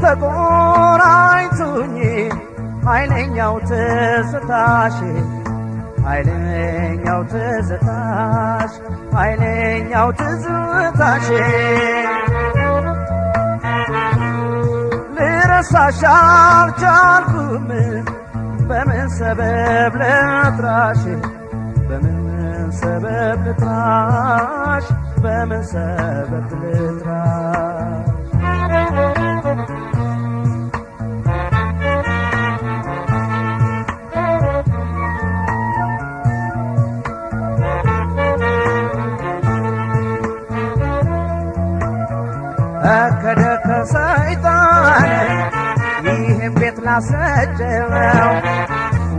ተቆራኝቶኝ ኃይለኛው ትዝታሽ ኃይለኛው ትዝታሽ ኃይለኛው ትዝታሽ ልረሳሽ አልቻልኩም በምን ሰበብ ልጥራሽ በምን ሰበብ ልጥራሽ በምን ሰበብ ልጥራሽ ከደከ ሰይጣን ይህን ቤት ላሰጀው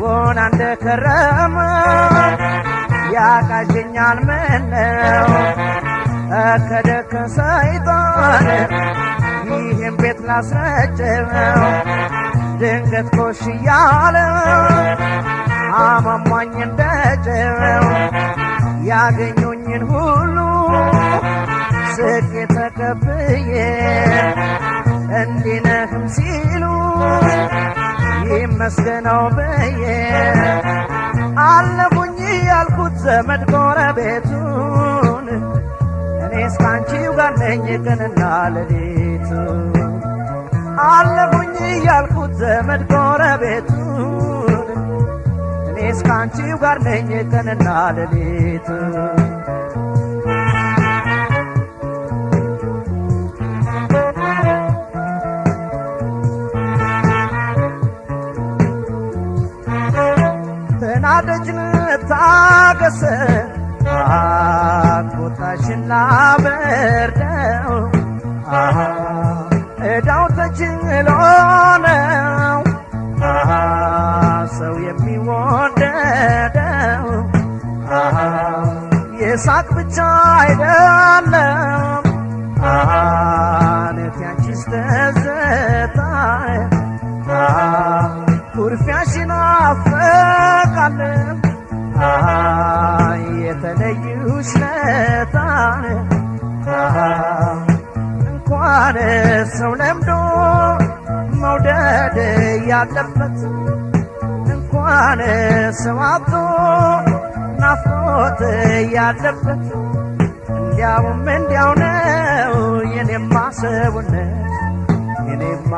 ወና እንደከረመ ያቃዠኛል ምነው ከደከ ሰይጣን ይህን ቤት ላሰጀው ድንገት ኮሽ እያለ አማሟኝ እንደጀው ያገኙኝን ሁሉ ስቄ ተቀብዬ እንዲነህም ሲሉ ይመስገነው ብዬ አለፉኝ ያልኩት ዘመድ ጎረቤቱን እኔስ ካንቺው ጋር ነኝ ቀንና ሌሊቱ አለፉኝ ያልኩት ዘመድ ጎረቤቱን እኔስ ካንቺው ጋር ነኝ ቀንና ሌሊቱ ናደጅን ታገሰ ቁጣሽና በርደው እዳው ተችሎ ነው ሰው የሚወደደው የሳቅ ብቻ አይደለም ነፊያንቺስ ተዘታ ኩርፊያሽን አፈቃለሁ የተለዩሽ ለታ እንኳን ሰው ለምዶ መውደድ ያለበት እንኳን ሰው አጥቶ ናፍቆት ያለበት እንዲያውም እንዲያው ነው የኔማ ሰውነት የኔማ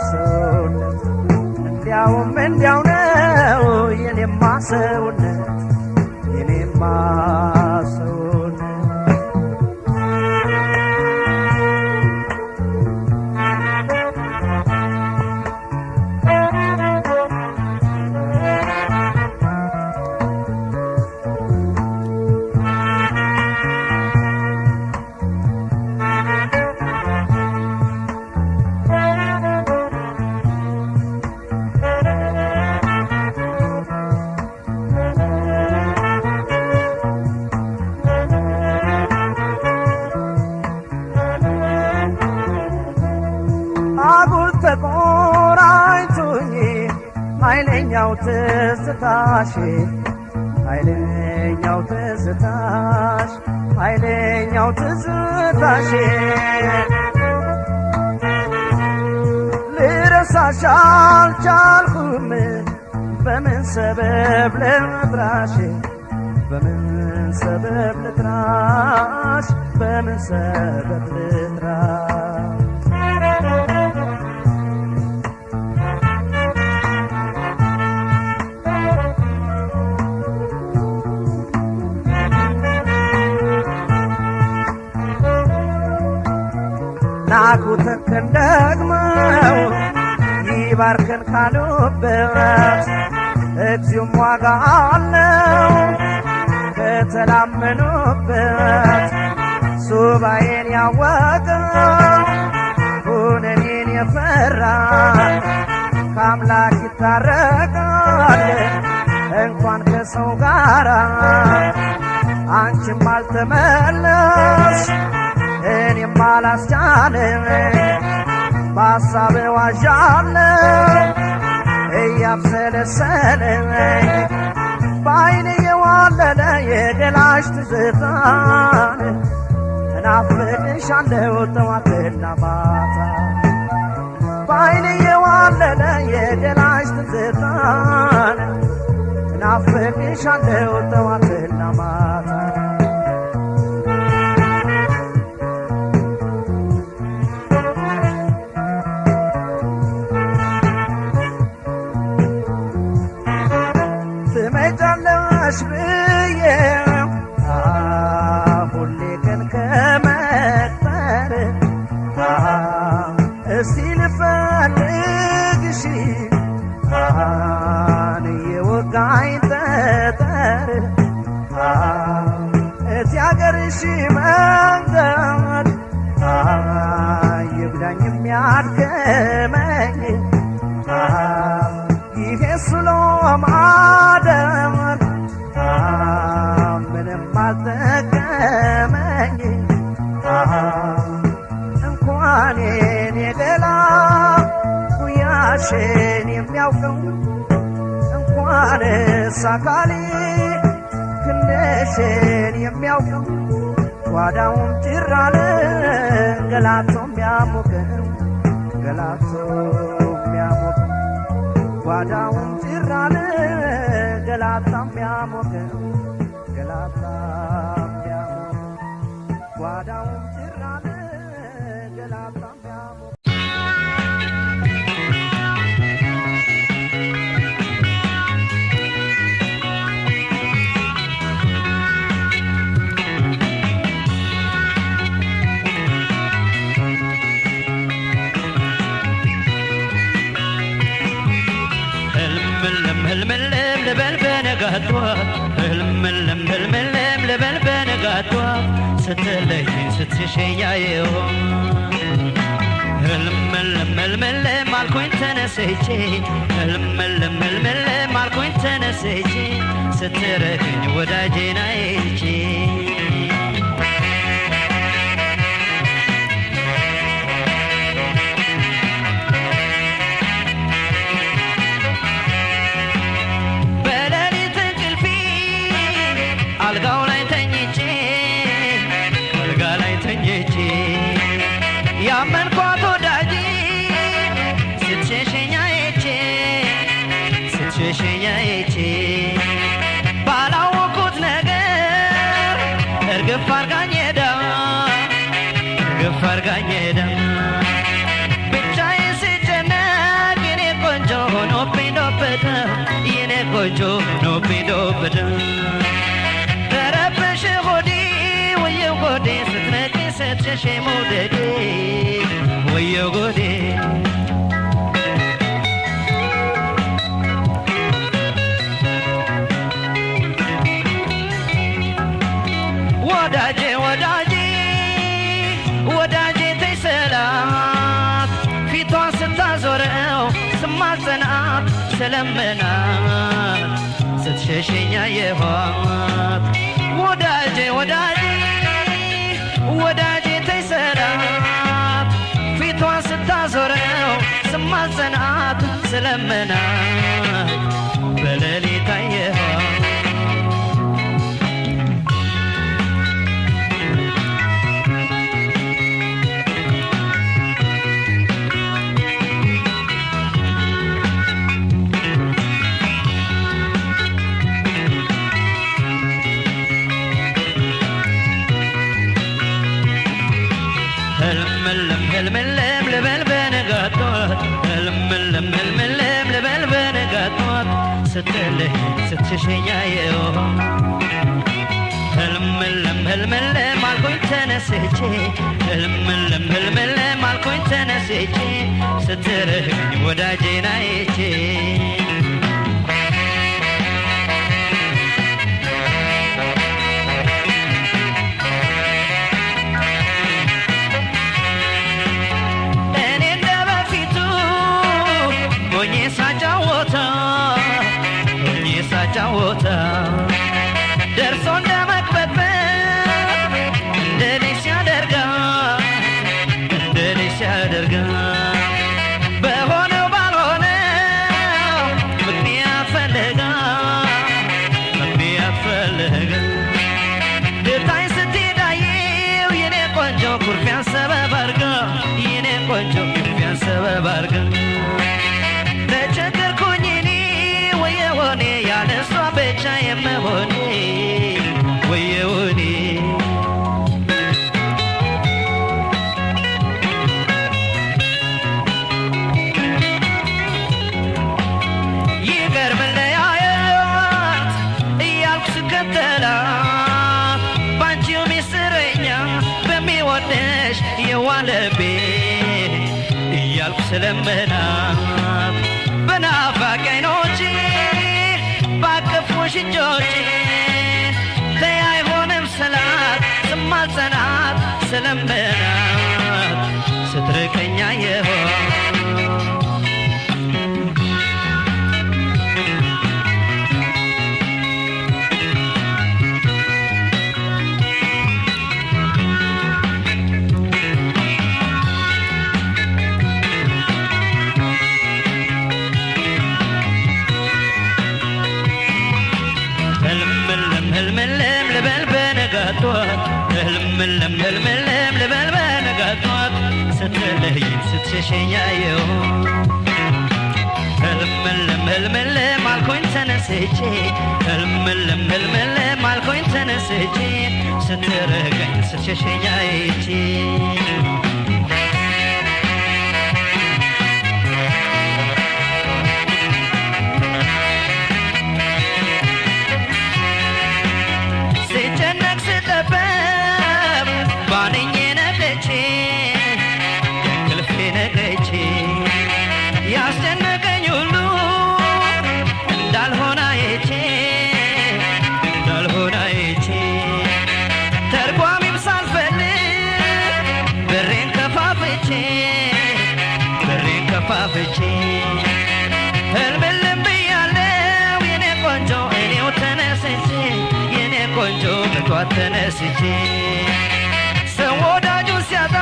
ሰውነት እንዲያውም እንዲያው ነው የኔማ ሰውነት የኔማ ሰውነት አጉል ተቆራኝቶኝ ኃይለኛው ትዝታሽ ኃይለኛው ትዝታሽ ኃይለኛው ትዝታሽ ልረሳሽ አልቻልኩም በምን ሰበብ ልጥራሽ በምን ሰበብ ልጥራሽ በምን ሰበብ ልጥራሽ ናኩተከን ደግመው ይባርከን ካሉበት እግዚኦም ዋጋ አለው ከተላመኑበት ሱባኤን ያወቀው ሁነኔን የፈራ ከአምላክ ይታረቃል እንኳን ከሰው ጋራ አንቺም አልተመለስ እኔም አላስቻለኝ በሐሳብ ዋዣለሁ እያብሰለሰለኝ በዓይኔ የዋለለ የገላሽ ትዝታን እናፍቅሻለሁ ጠዋትና ማታ ባይኔ የዋለለ የገላሽ ትዝታን ናፍቅሻለሁ ጠዋትና ማታ ትመጫለሽ ብዬ ሁሌ ቀን ከመቅጠር እስቲ ልፈልግሽ የወጋኝ ጠጠር እቲ አገርሽ መንገድ ይብዳኝ የሚያድክመኝ ይሄ ስሎ ማደር ምንም አልጠቀመኝ እንኳን የኔ ገላ ጉያሽን የሚያውቀው እንኳንስ አካሌ ክንድሽን የሚያውቀው ጓዳውን ጭር አለ ገላቶ የሚያሞቀው ገላቶ የሚያሞቀው ጓዳውን ጭር አለ ገላታ የሚያሞቀው ገላታ የሚያሞቀው ጓዳውን ጭር አለ ገላታ የሚያሞቀው ህልምልም ልበል በነጋቷት ህልምልም ልበል በነጋቷት ስትለይኝ ስትሸኛየው ህልምልም አልኩኝ ተነስቼ ህልምልም አልኩኝ ተነስቼ ስትረግኝ ወዳጄን አይቼ አልጋው ላይ ተኝቼ ያመንኳት ወዳጄ ስትሸሸኛዬቼ ባላወኩት ነገር እርግፍ አርጋኝ ሄዳ ብቻዬን ስጨነቅ የኔ ቆንጆ ሆኖብኝ ዶበደ ተረበሽ ሆዴ ወየው ጎዴ ስትነቂኝ ስትሸሼ መውደዴ ወየው ጎዴ ወዳጄ ተይ ሰላት ፊቷን ስታዞረው ስማጸናት ስለምናት ስትሸሸኛየኋት ወዳጄ ተይ ሰላት ፊቷን ስታዞረው ስማጸናት ስለምናት በሌሊት አየኋት ህልምልም ልበል በነጋቷት ህልምልም ልበል በነጋቷት ስትለይ ስትሸሸኛየው ህልምልም አልኩኝ ተነስቼ ህልምልም አልኩኝ ተነስቼ ስትርህኝ ወዳጄን አይቼ ሳጫወታ ደርሶ እንደመቅበጥበት እንደኔ ሲያደርጋ በሆነው ባልሆነው ልቤ እያልኩ ስለምናት በናፋቂ ዓይኖቼ ባቀፉሽ እጆቼ ተይ አይሆንም ስላት ስማጸናት ስለምናት ስትርቀኝ አየኋት ህልምልም ልበል በነጋቷት ህልምልም ልበል በነጋቷት ስትለይኝ ስትሸሸኝ አየሁ ህልምልም አልኩኝ ተነስቼ ህልምልም አልኩኝ ተነስቼ ስትርቀኝ ስትሸሸኝ አይቼ ያስጨነቀኝ ሁሉ እንዳልሆነ አይቼ ተርጓሚም ሳልፈልግ በሬን ከፋፍቼ ህልምልም ብያለው የኔ ቆንጆ እኔው ተነስቼ የኔ ቆንጆ በጧት ተነስቼ ሰው ወዳጁን ሲያጣ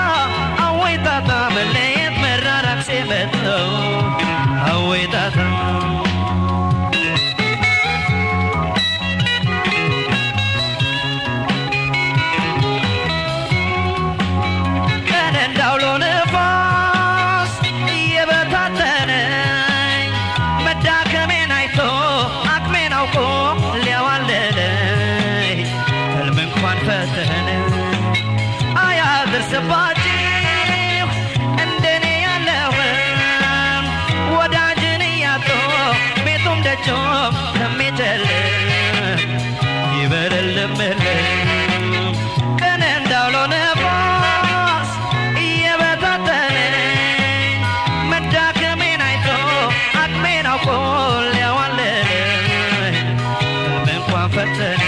አወይ ጣጣ መለየት መራራቅ ሲመጣው አወይ ጣጣ ቀን እንዳውሎ ነፋስ እየበታተነኝ መዳከሜን አይቶ አቅሜን አውቆ ሊያዋለለኝ ህልም እንኳን ፈተነኝ አያድርስባችሁ እንደኔ ያለውን ወዳጅን እያጡ ቤቱም ደጆም ከሚጨልም ይበልልም ቀን እንዳውሎ ነፋስ እየበታተነኝ መዳከሜን አይቶ አቅሜን አውቆ ሊያዋለለኝ ህልም እንኳን ፈተነኝ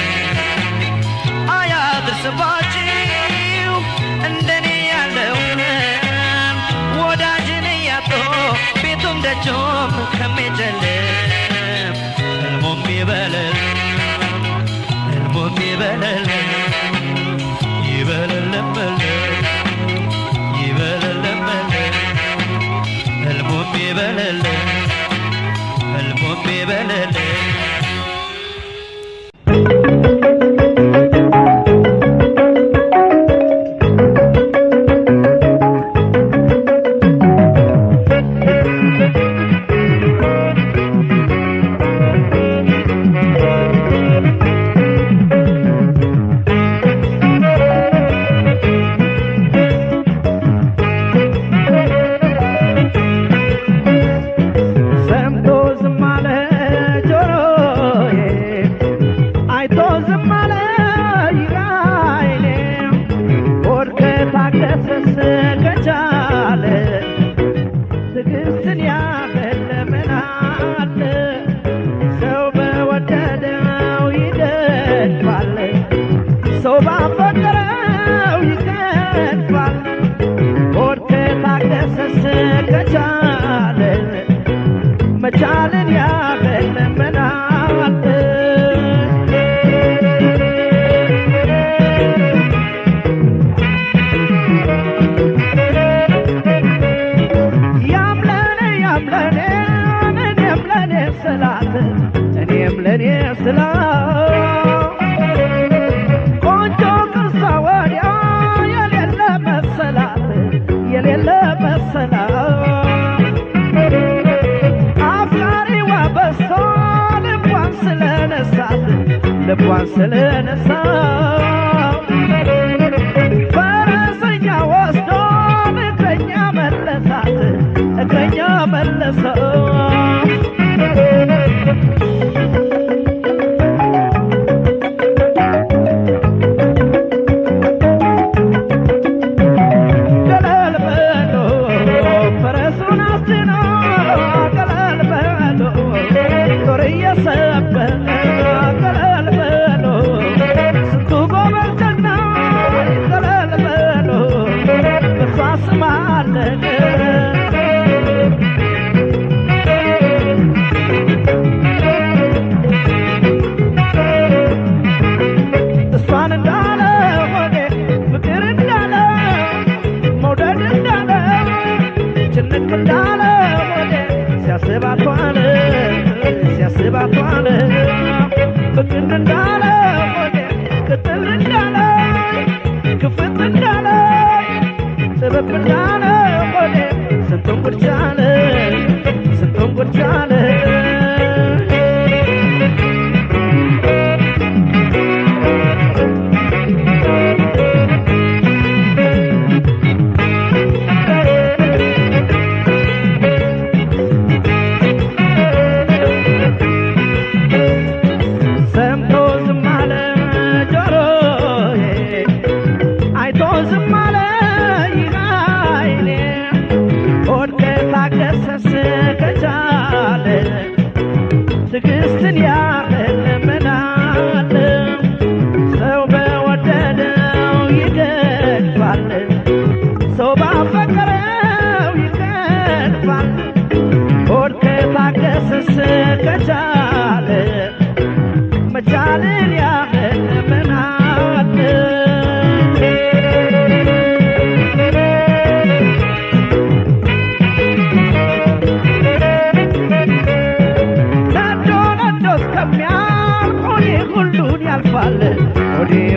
አያድርስባችሁ እንደኔ ያለውን ወዳጅን እያጡ ቤቱም ደጆም ከሚጨልም ህልሙም ይበልል ህልሙም ይበልል ልቧን ስለነሳው ፈረሰኛ ወስዶ እግረኛ መለሰው ገለል ዝም አለ ይላይኔ ሆድ ከታገሰስ ከቻለ ትዕግስትን ያህል ምን አለ ሰው በወደደው ይገድፋል ሰው ባፈቀረው ይገድፋል ሆድ ከታገሰስ ከቻለ መቻልን ያህል ምን አለ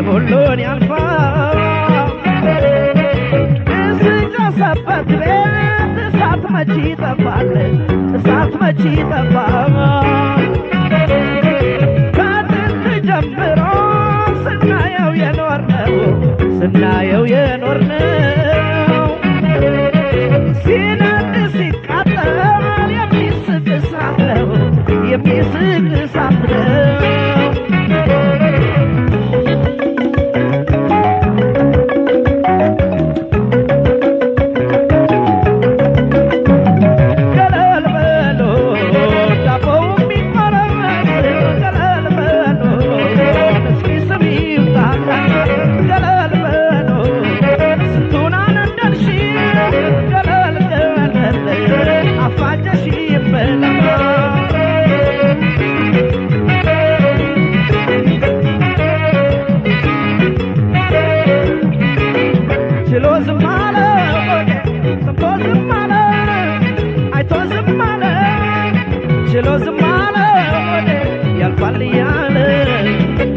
ሁሉን ያልፋል እስጨሰበት ቤት እሳት መቼ ይጠፋል እሳት መቼ ይጠፋል ከጥንት ጀምሮ ስናየው የኖርነው ሲነድ ሲቃጠል የሚስቅ እሳት ነው የሚስቅ እሳት ነው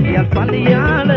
ያልፋል ያለ